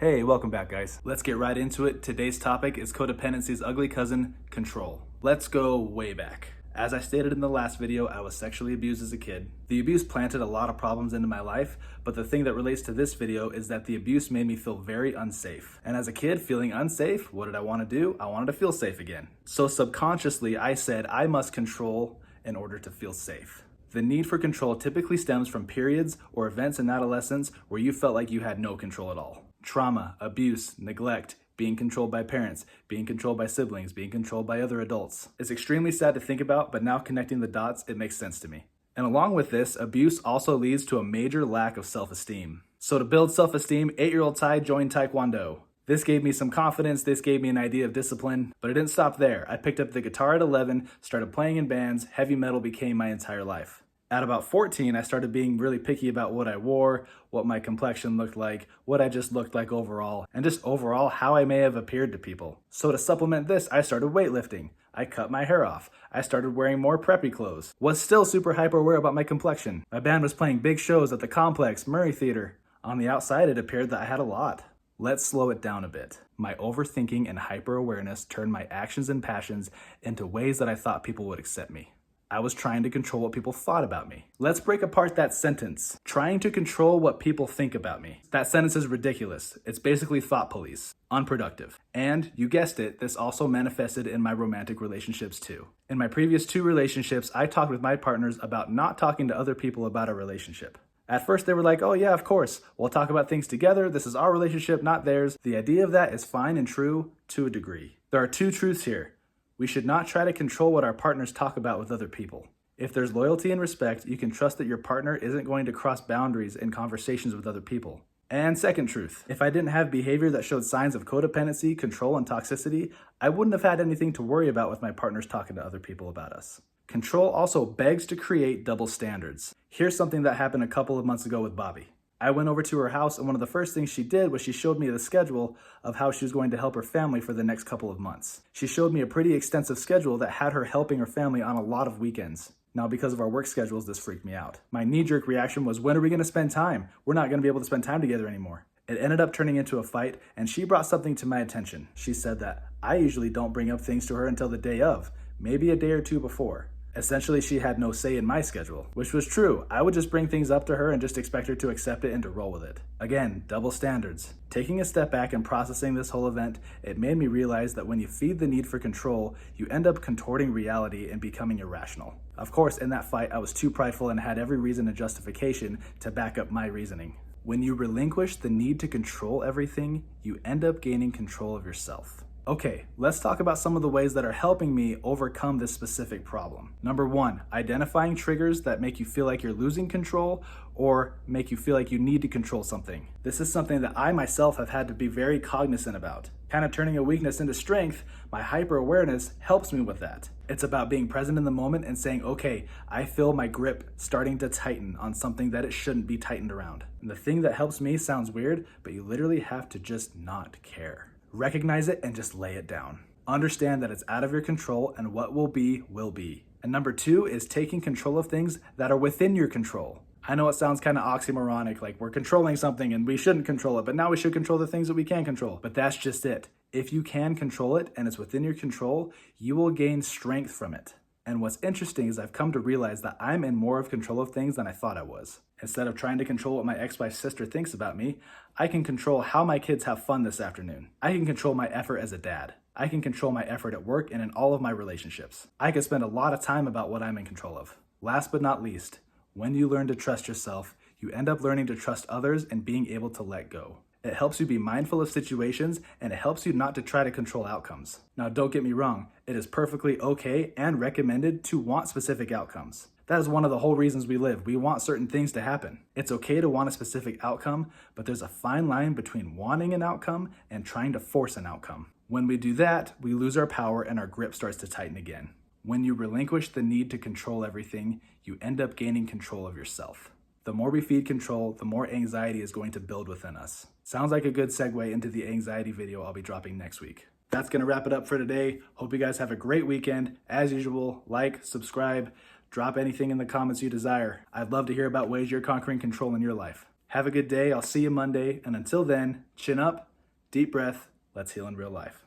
Hey, welcome back, guys. Let's get right into it. Today's topic is codependency's ugly cousin, control. Let's go way back. As I stated in the last video, I was sexually abused as a kid. The abuse planted a lot of problems into my life, but the thing that relates to this video is that the abuse made me feel very unsafe. And as a kid, feeling unsafe, what did I want to do? I wanted to feel safe again. So subconsciously, I said I must control in order to feel safe. The need for control typically stems from periods or events in adolescence where you felt like you had no control at all. Trauma, abuse, neglect, being controlled by parents, being controlled by siblings, being controlled by other adults. It's extremely sad to think about, but now connecting the dots, it makes sense to me. And along with this, abuse also leads to a major lack of self-esteem. So to build self-esteem, 8-year-old Ty joined Taekwondo. This gave me some confidence, this gave me an idea of discipline, but it didn't stop there. I picked up the guitar at 11, started playing in bands, heavy metal became my entire life. At about 14, I started being really picky about what I wore, what my complexion looked like, what I just looked like overall, and just overall how I may have appeared to people. So to supplement this, I started weightlifting. I cut my hair off. I started wearing more preppy clothes. Was still super hyper aware about my complexion. My band was playing big shows at the Complex, Murray Theater. On the outside, it appeared that I had a lot. Let's slow it down a bit. My overthinking and hyper awareness turned my actions and passions into ways that I thought people would accept me. I was trying to control what people thought about me. Let's break apart that sentence. Trying to control what people think about me. That sentence is ridiculous. It's basically thought police. Unproductive. And, you guessed it, this also manifested in my romantic relationships too. In my previous 2 relationships, I talked with my partners about not talking to other people about a relationship. At first they were like, oh yeah, of course, we'll talk about things together. This is our relationship, not theirs. The idea of that is fine and true to a degree. There are 2 truths here. We should not try to control what our partners talk about with other people. If there's loyalty and respect, you can trust that your partner isn't going to cross boundaries in conversations with other people. And second truth, if I didn't have behavior that showed signs of codependency, control, and toxicity, I wouldn't have had anything to worry about with my partners talking to other people about us. Control also begs to create double standards. Here's something that happened a couple of months ago with Bobby. I went over to her house, and one of the first things she did was she showed me the schedule of how she was going to help her family for the next couple of months. She showed me a pretty extensive schedule that had her helping her family on a lot of weekends. Now, because of our work schedules, this freaked me out. My knee-jerk reaction was, when are we going to spend time? We're not going to be able to spend time together anymore. It ended up turning into a fight, and she brought something to my attention. She said that I usually don't bring up things to her until the day of, maybe a day or 2 before. Essentially, she had no say in my schedule, which was true. I would just bring things up to her and just expect her to accept it and to roll with it. Again, double standards. Taking a step back and processing this whole event, it made me realize that when you feed the need for control, you end up contorting reality and becoming irrational. Of course, in that fight, I was too prideful and had every reason and justification to back up my reasoning. When you relinquish the need to control everything, you end up gaining control of yourself. Okay, let's talk about some of the ways that are helping me overcome this specific problem. Number 1, identifying triggers that make you feel like you're losing control or make you feel like you need to control something. This is something that I myself have had to be very cognizant about. Kind of turning a weakness into strength, my hyper awareness helps me with that. It's about being present in the moment and saying, okay, I feel my grip starting to tighten on something that it shouldn't be tightened around. And the thing that helps me sounds weird, but you literally have to just not care. Recognize it and just lay it down. Understand that it's out of your control and what will be, will be. And number 2 is taking control of things that are within your control. I know it sounds kind of oxymoronic, like we're controlling something and we shouldn't control it, but now we should control the things that we can control. But that's just it. If you can control it and it's within your control, you will gain strength from it. And what's interesting is I've come to realize that I'm in more of control of things than I thought I was. Instead of trying to control what my ex-wife's sister thinks about me, I can control how my kids have fun this afternoon. I can control my effort as a dad. I can control my effort at work and in all of my relationships. I can spend a lot of time about what I'm in control of. Last but not least, when you learn to trust yourself, you end up learning to trust others and being able to let go. It helps you be mindful of situations and it helps you not to try to control outcomes. Now, don't get me wrong, it is perfectly okay and recommended to want specific outcomes. That is one of the whole reasons we live. We want certain things to happen. It's okay to want a specific outcome, but there's a fine line between wanting an outcome and trying to force an outcome. When we do that, we lose our power and our grip starts to tighten again. When you relinquish the need to control everything, you end up gaining control of yourself. The more we feed control, the more anxiety is going to build within us. Sounds like a good segue into the anxiety video I'll be dropping next week. That's going to wrap it up for today. Hope you guys have a great weekend. As usual, like, subscribe, drop anything in the comments you desire. I'd love to hear about ways you're conquering control in your life. Have a good day. I'll see you Monday. And until then, chin up Deep breath. Let's heal in real life.